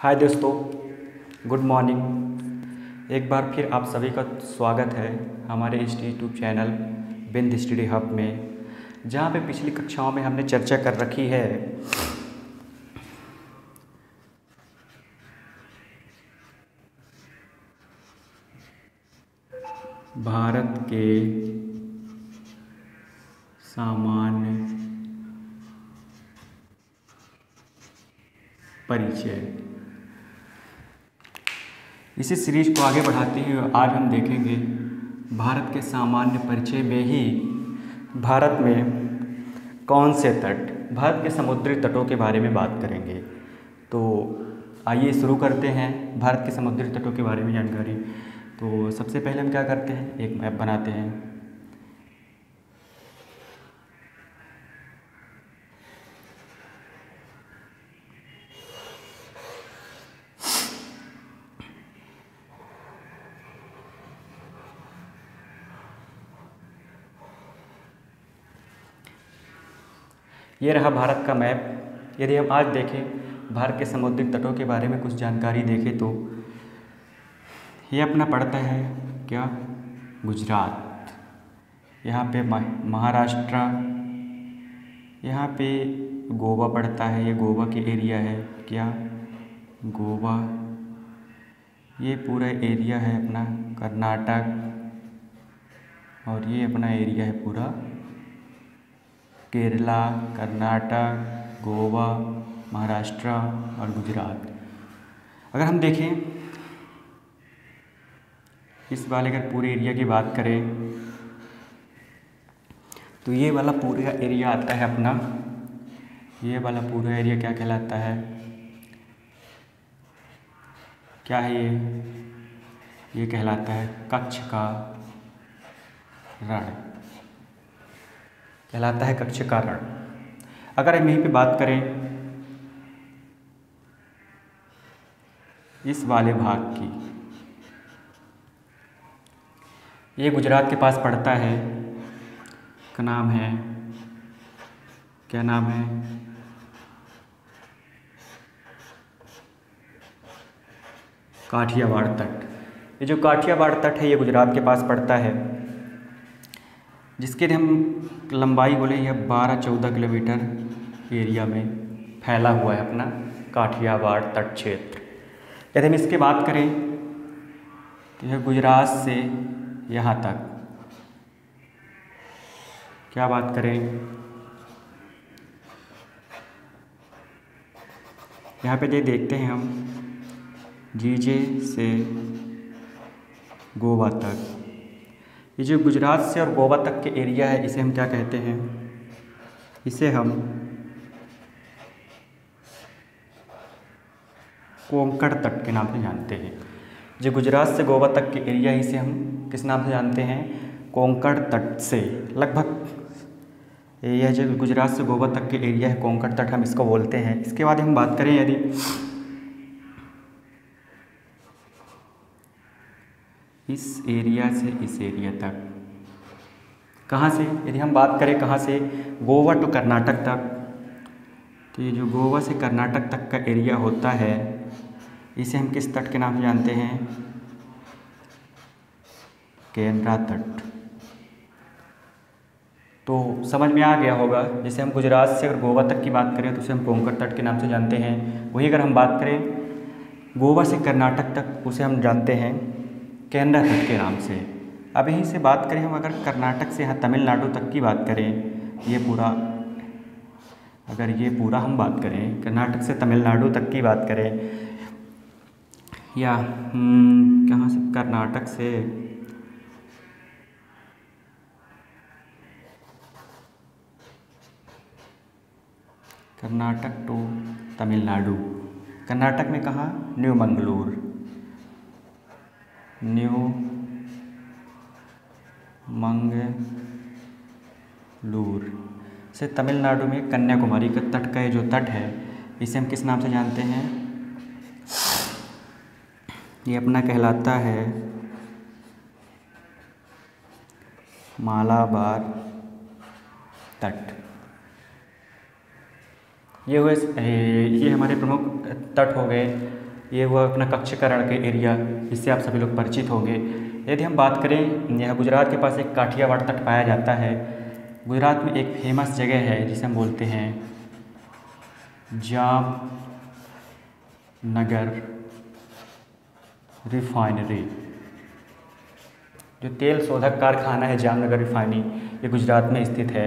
हाय दोस्तों, good morning. एक बार फिर आप सभी का स्वागत है हमारे इस यूट्यूब चैनल बिंद स्टडी हब में, जहाँ पे पिछली कक्षाओं में हमने चर्चा कर रखी है भारत के सामान्य परिचय। इसी सीरीज को आगे बढ़ाते हुए आज हम देखेंगे भारत के सामान्य परिचय में ही भारत में कौन से तट, भारत के समुद्री तटों के बारे में बात करेंगे। तो आइए शुरू करते हैं भारत के समुद्री तटों के बारे में जानकारी। तो सबसे पहले हम क्या करते हैं, एक मैप बनाते हैं। ये रहा भारत का मैप। यदि हम आज देखें भारत के समुद्री तटों के बारे में कुछ जानकारी देखें तो ये अपना पड़ता है क्या, गुजरात, यहाँ पे महाराष्ट्र, यहाँ पे गोवा पड़ता है, ये गोवा के एरिया है क्या, गोवा। ये पूरा एरिया है अपना कर्नाटक, और ये अपना एरिया है पूरा केरला, कर्नाटक, गोवा, महाराष्ट्र और गुजरात। अगर हम देखें इस वाले अगर पूरे एरिया की बात करें तो ये वाला पूरा एरिया आता है अपना, ये वाला पूरा एरिया क्या कहलाता है, क्या है ये कहलाता है कच्छ का रण, कहलाता है कच्छ का रण। अगर हम यहीं पे बात करें इस वाले भाग की, ये गुजरात के पास पड़ता है, का नाम है, क्या नाम है, काठियावाड़ तट। ये जो काठियावाड़ तट है ये गुजरात के पास पड़ता है, जिसके हम लंबाई बोले यह 12-14 किलोमीटर एरिया में फैला हुआ है अपना काठियावाड़ तट क्षेत्र। यदि हम इसकी बात करें तो यह गुजरात से यहाँ तक, क्या बात करें, यहाँ पे देखते हैं हम जीजे से गोवा तक। ये जो गुजरात से और गोवा तक के एरिया है इसे हम क्या कहते हैं, इसे हम कोंकण तट के नाम से जानते हैं। जो गुजरात से गोवा तक के एरिया है इसे हम किस नाम से जानते हैं, कोंकण तट से। लगभग यह जो गुजरात से गोवा तक के एरिया है कोंकण तट हम इसको बोलते हैं। इसके बाद हम बात करें यदि इस एरिया से इस एरिया तक, कहाँ से, यदि हम बात करें कहाँ से, गोवा टू कर्नाटक तक, तो ये जो गोवा से कर्नाटक तक का एरिया होता है इसे हम किस तट के नाम से जानते हैं, केंद्रा तट। तो समझ में आ गया होगा, जैसे हम गुजरात से अगर गोवा तक की बात करें तो उसे हम कोंकण तट के नाम से जानते हैं। वही अगर हम बात करें गोवा से कर्नाटक तक उसे हम जानते हैं केंद्रा तट के नाम से। अब यहीं से बात करें हम अगर कर्नाटक से यहाँ तमिलनाडु तक की बात करें, ये पूरा, अगर ये पूरा हम बात करें कर्नाटक से तमिलनाडु तक की बात करें, या कहाँ से, कर्नाटक से कर्नाटक टू तमिलनाडु, कर्नाटक में कहाँ, न्यू मंगलूर, न्यू मंगलूर से तमिलनाडु में कन्याकुमारी का तट का ये जो तट है इसे हम किस नाम से जानते हैं, ये अपना कहलाता है मालाबार तट। ये हमारे प्रमुख तट हो गए ये हुआ अपना कच्छकरण के एरिया, इससे आप सभी लोग परिचित होंगे। यदि हम बात करें, यह गुजरात के पास एक काठियावाड़ तट पाया जाता है। गुजरात में एक फेमस जगह है जिसे हम बोलते हैं जामनगर रिफाइनरी। जो तेल शोधक कारखाना है जामनगर रिफाइनरी, ये गुजरात में स्थित है।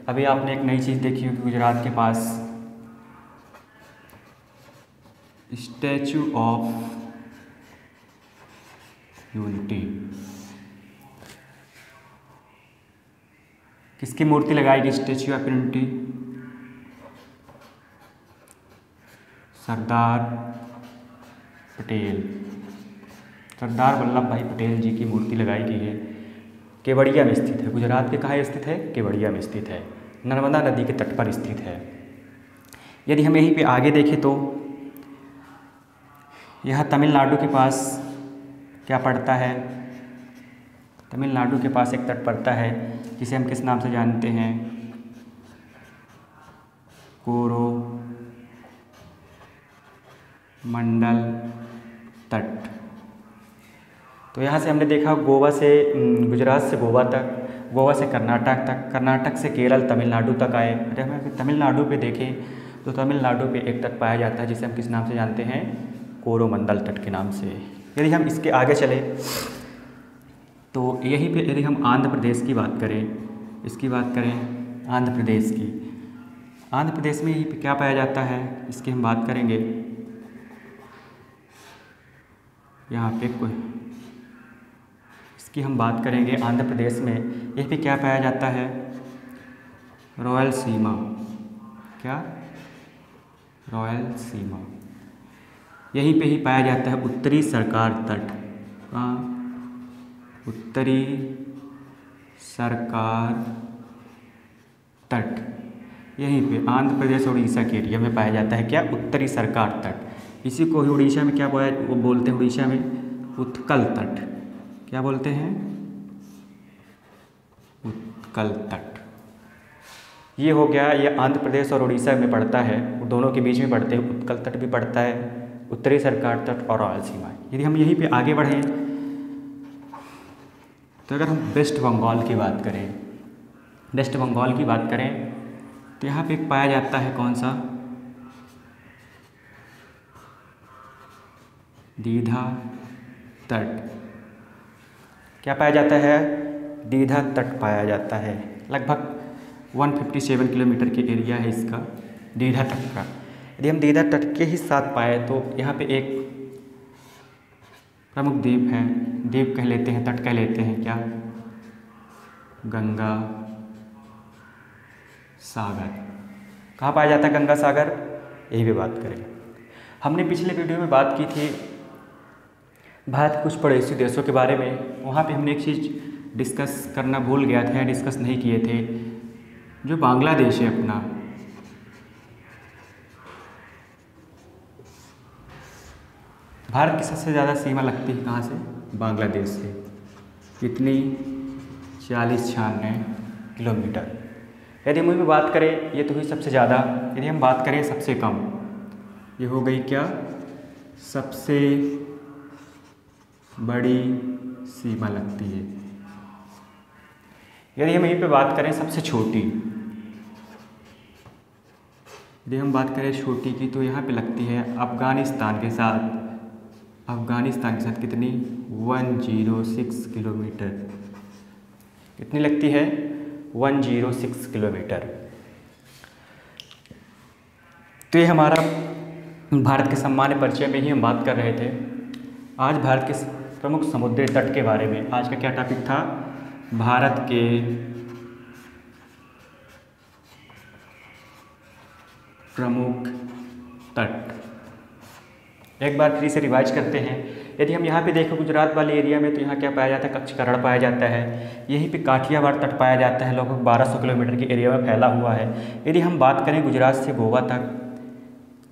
अभी आपने एक नई चीज़ देखी होगी, गुजरात के पास स्टैचू ऑफ यूनिटी, किसकी मूर्ति लगाएगी statue of unity? Sardar Patel, Sardar Vallabh भाई पटेल जी की मूर्ति लगाई गई है। केवड़िया में स्थित है। गुजरात के कहाँ स्थित है? केवड़िया में स्थित है, नर्मदा नदी के तट पर स्थित है। यदि हम यहीं पे आगे देखें तो यह तमिलनाडु के पास क्या पड़ता है? तमिलनाडु के पास एक तट पड़ता है जिसे हम किस नाम से जानते हैं? कोरोमंडल तट। तो यहाँ से हमने देखा गोवा से, गुजरात से गोवा तक, गोवा से कर्नाटक तक, कर्नाटक से केरल तमिलनाडु तक आए। अगर हम तमिलनाडु पे देखें तो तमिलनाडु पे एक तट पाया जाता है जिसे हम किस नाम से जानते हैं? कोरोमंडल तट के नाम से। यदि हम इसके आगे चले तो यहीं पे यदि हम आंध्र प्रदेश की बात करें, इसकी बात करें आंध्र प्रदेश की, आंध्र प्रदेश में यहीं पे क्या पाया जाता है इसकी हम बात करेंगे। यहाँ पे कोई इसकी हम बात करेंगे आंध्र प्रदेश में यहीं पे क्या पाया जाता है? रायलसीमा। क्या? रायलसीमा। यहीं पे ही पाया जाता है उत्तरी सरकार तट। कहाँ? उत्तरी सरकार तट, यहीं पे आंध्र प्रदेश और उड़ीसा के एरिया में पाया जाता है। क्या? उत्तरी सरकार तट। इसी को ही उड़ीसा में क्या वो बोलते हैं? उड़ीसा में उत्कल तट। क्या बोलते हैं? उत्कल तट। ये हो गया, ये आंध्र प्रदेश और उड़ीसा में पड़ता है, दोनों के बीच में पड़ते हैं। उत्कल तट भी पड़ता है, उत्तरी सरकार तट और रायलसीमा। यदि हम यहीं पे आगे बढ़ें तो अगर हम वेस्ट बंगाल की बात करें, वेस्ट बंगाल की बात करें तो यहाँ पे एक पाया जाता है कौन सा? दीघा तट। क्या पाया जाता है? दीघा तट पाया जाता है। लगभग 157 किलोमीटर के एरिया है इसका, दीघा तट का। यदि हम दीघा तट के ही साथ पाए तो यहाँ पे एक प्रमुख द्वीप है, द्वीप कह लेते हैं, तट कह लेते हैं। क्या? गंगा सागर। कहाँ पाया जाता है गंगा सागर? यही भी बात करें। हमने पिछले वीडियो में बात की थी भारत के कुछ पड़ोसी देशों के बारे में। वहाँ पे हमने एक चीज़ डिस्कस करना भूल गया था, डिस्कस नहीं किए थे, जो बांग्लादेश है अपना। भारत की सबसे ज़्यादा सीमा लगती है कहाँ से? बांग्लादेश से। कितनी? 40-96 किलोमीटर। यदि हम उसमें बात करें, ये तो हुई सबसे ज़्यादा। यदि हम बात करें सबसे कम, ये हो गई क्या? सबसे बड़ी सीमा लगती है। यदि हम यहीं पे बात करें सबसे छोटी, यदि हम बात करें छोटी की तो यहाँ पे लगती है अफ़गानिस्तान के साथ। अफ़गानिस्तान के साथ कितनी? 106 किलोमीटर। कितनी लगती है? 106 किलोमीटर। तो ये हमारा भारत के सामान्य परिचय में ही हम बात कर रहे थे। आज भारत के प्रमुख समुद्री तट के बारे में आज का क्या टॉपिक था? भारत के प्रमुख तट। एक बार फिर से रिवाइज करते हैं। यदि हम यहाँ पे देखें गुजरात वाले एरिया में तो यहाँ क्या पाया जाता है? कच्छकरण पाया जाता है। यहीं पे काठियावाड़ तट पाया जाता है, लगभग 1200 किलोमीटर के एरिया में फैला हुआ है। यदि हम बात करें गुजरात से गोवा तक,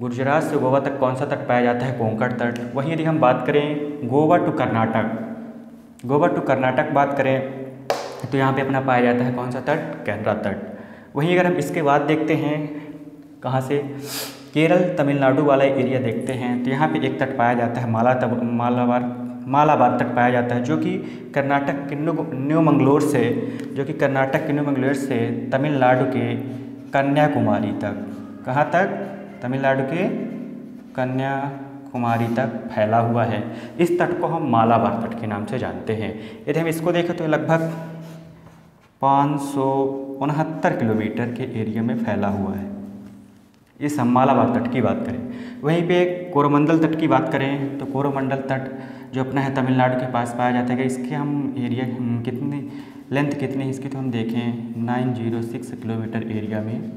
गुजरात से गोवा तक कौन सा तट पाया जाता है? कोंकण तट। वहीं यदि हम बात करें गोवा टू कर्नाटक, गोवा टू कर्नाटक बात करें तो यहाँ पे अपना पाया जाता है कौन सा तट? कैनरा तट। वहीं अगर हम इसके बाद देखते हैं कहाँ से, केरल तमिलनाडु वाला एरिया देखते हैं तो यहाँ पे एक तट पाया जाता है मालाबार तट पाया जाता है, जो कि कर्नाटक के न्यू मंगलोर से तमिलनाडु के कन्याकुमारी तक, कहाँ तक, तमिलनाडु के कन्याकुमारी तक फैला हुआ है। इस तट को हम मालाबार तट के नाम से जानते हैं। यदि हम इसको देखें तो लगभग 569 किलोमीटर के एरिया में फैला हुआ है। इस हम मालाबार तट की बात करें। वहीं पे कोरोमंडल तट की बात करें तो कोरोमंडल तट जो अपना है तमिलनाडु के पास पाया जाता है। इसके हम एरिया कितनी लेंथ कितनी है इसकी तो हम देखें 906 किलोमीटर एरिया में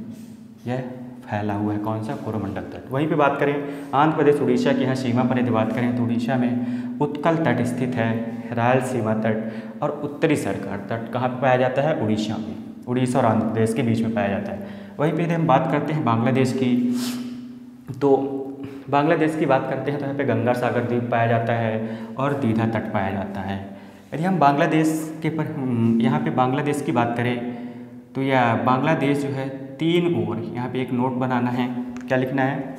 यह फैला हुआ है। कौन सा, कोरोमंडल तट। वहीं पे बात करें आंध्र प्रदेश उड़ीसा की यहाँ सीमा पर यदि बात करें तो उड़ीसा में उत्कल तट स्थित है, रायलसीमा तट और उत्तरी सरकार तट कहाँ पे पाया जाता है, उड़ीसा में। उड़ीसा और आंध्र प्रदेश के बीच में पाया जाता है। वहीं पे यदि हम बात करते हैं बांग्लादेश की, तो बांग्लादेश की बात करते हैं तो यहाँ पे गंगा सागर द्वीप पाया जाता है और दीघा तट पाया जाता है। यदि हम बांग्लादेश के यहाँ पे बांग्लादेश की बात करें तो यह बांग्लादेश जो है 3 ओर, यहाँ पे एक नोट बनाना है, क्या लिखना है,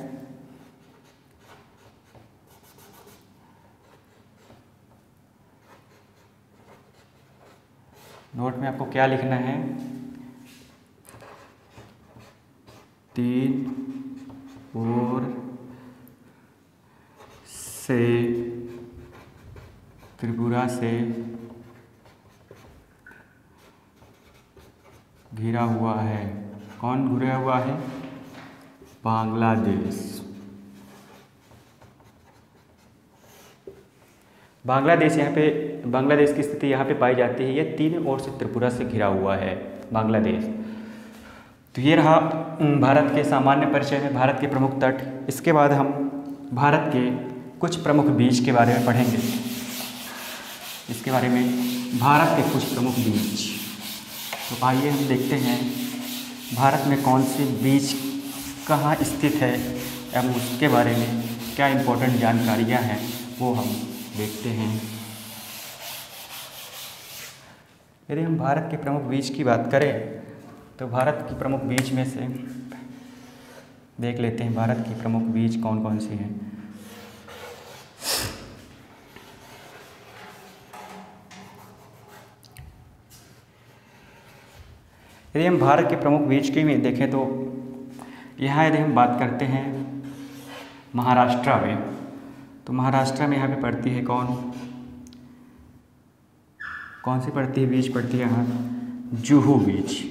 नोट में आपको क्या लिखना है, 3 ओर से त्रिपुरा से घिरा हुआ है। कौन घिरा हुआ है, बांग्लादेश। बांग्लादेश यहाँ पे बांग्लादेश की स्थिति यहाँ पे पाई जाती है। ये 3 ओर से त्रिपुरा से घिरा हुआ है बांग्लादेश। तो ये रहा भारत के सामान्य परिचय में भारत के प्रमुख तट। इसके बाद हम भारत के कुछ प्रमुख बीच के बारे में पढ़ेंगे। इसके बारे में भारत के कुछ प्रमुख बीच। तो आइए हम देखते हैं भारत में कौन से बीच कहाँ स्थित है एवं उसके बारे में क्या इम्पोर्टेंट जानकारियाँ हैं वो हम देखते हैं। यदि हम भारत के प्रमुख बीच की बात करें तो भारत की प्रमुख बीच में से देख लेते हैं भारत की प्रमुख बीच कौन कौन सी हैं। यदि हम भारत के प्रमुख बीच की में देखें तो यहाँ यदि हम बात करते हैं महाराष्ट्र में, तो महाराष्ट्र में यहाँ पे पड़ती है कौन सी पड़ती है, बीच पड़ती है यहाँ जुहू बीच।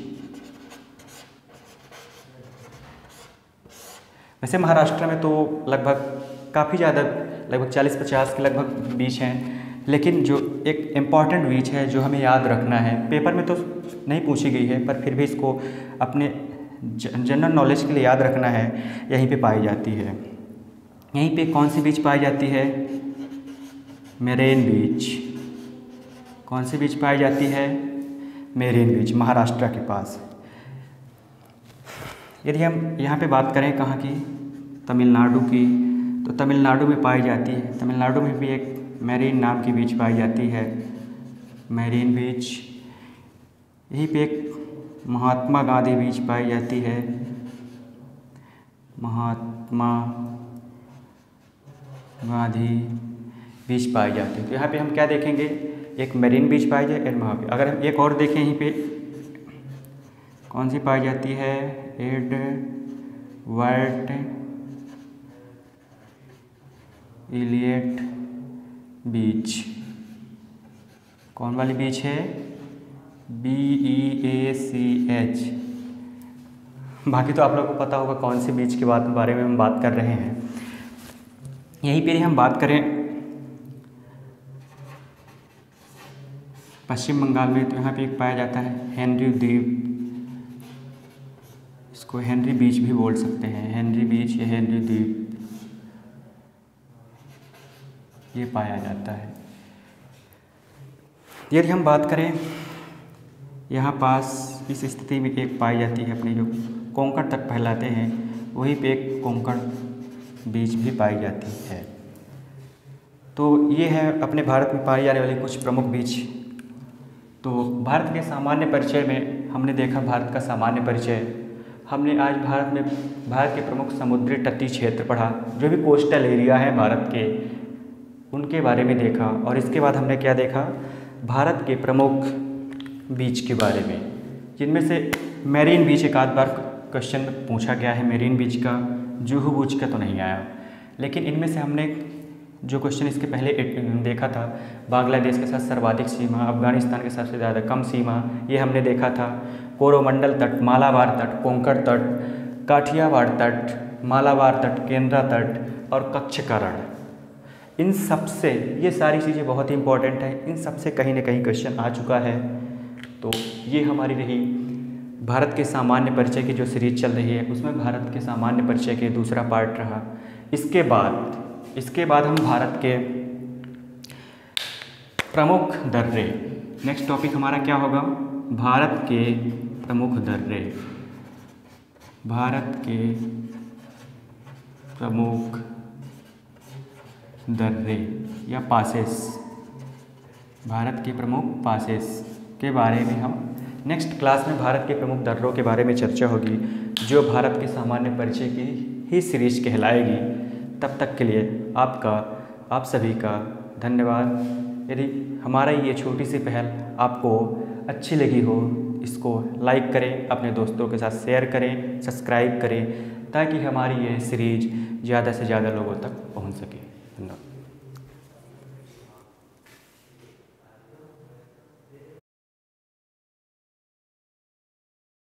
वैसे महाराष्ट्र में तो लगभग काफ़ी ज़्यादा लगभग 40-50 के लगभग बीच हैं, लेकिन जो एक इम्पॉर्टेंट बीच है जो हमें याद रखना है, पेपर में तो नहीं पूछी गई है पर फिर भी इसको अपने जनरल नॉलेज के लिए याद रखना है, यहीं पे पाई जाती है। यहीं पे कौन सी बीच पाई जाती है, मेरेन बीच। कौन सी बीच पाई जाती है, मेरेन बीच, महाराष्ट्र के पास। यदि हम यहाँ पे बात करें कहाँ की, तमिलनाडु की, तो तमिलनाडु में पाई जाती है। तमिलनाडु में भी एक मेरीन नाम की बीच पाई जाती है, मेरीन बीच। यहीं पे एक महात्मा गांधी बीच पाई जाती है, महात्मा गांधी बीच पाई जाती है। तो यहाँ पे हम क्या देखेंगे, एक मेरीन बीच पाई जाए वहाँ पे। अगर हम एक और देखें यहीं पे कौन सी पाई जाती है, एडवर्ड इलियट बीच। कौन वाली बीच है, BEACH। बाकी तो आप लोगों को पता होगा कौन सी बीच के बारे में हम बात कर रहे हैं। यहीं पर हम बात करें पश्चिम बंगाल में, तो यहाँ पे एक पाया जाता है हेनरी द्वीप। इसको हेनरी बीच भी बोल सकते हैं, हेनरी बीच या हेनरी द्वीप ये पाया जाता है। यदि हम बात करें यहाँ पास इस स्थिति में एक पाई जाती है अपनी जो कोंकण तक फैलाते हैं, वहीं पे एक कोंकण बीच भी पाई जाती है। तो ये है अपने भारत में पाई जाने वाली कुछ प्रमुख बीच। तो भारत के सामान्य परिचय में हमने देखा भारत का सामान्य परिचय, हमने आज भारत के प्रमुख समुद्री तटीय क्षेत्र पढ़ा, जो भी कोस्टल एरिया है भारत के, उनके बारे में देखा। और इसके बाद हमने क्या देखा, भारत के प्रमुख बीच के बारे में, जिनमें से मेरीन बीच एक आध बार क्वेश्चन पूछा गया है मेरीन बीच का, जुहू बीच का तो नहीं आया। लेकिन इनमें से हमने जो क्वेश्चन इसके पहले देखा था, बांग्लादेश के साथ सर्वाधिक सीमा, अफगानिस्तान के सबसे ज़्यादा कम सीमा, ये हमने देखा था। कोरोमंडल तट, मालाबार तट, कोंकण तट, काठियावाड़ तट, मालाबार तट, केंद्रा तट और कच्छकरण, इन सब से ये सारी चीज़ें बहुत ही इंपॉर्टेंट है। इन सब से कहीं ना कहीं क्वेश्चन आ चुका है। तो ये हमारी रही भारत के सामान्य परिचय की जो सीरीज चल रही है, उसमें भारत के सामान्य परिचय के दूसरा पार्ट रहा। इसके बाद हम भारत के प्रमुख दर्रे, नेक्स्ट टॉपिक हमारा क्या होगा, भारत के प्रमुख दर्रे, भारत के प्रमुख दर्रे या पासेस, भारत के प्रमुख पासेस के बारे में हम नेक्स्ट क्लास में भारत के प्रमुख दर्रों के बारे में चर्चा होगी, जो भारत के सामान्य परिचय की ही सीरीज कहलाएगी। तब तक के लिए आप सभी का धन्यवाद। यदि हमारा ये छोटी सी पहल आपको अच्छी लगी हो, इसको लाइक करें, अपने दोस्तों के साथ शेयर करें, सब्सक्राइब करें, ताकि हमारी ये सीरीज ज़्यादा से ज़्यादा लोगों तक पहुंच सके। धन्यवाद।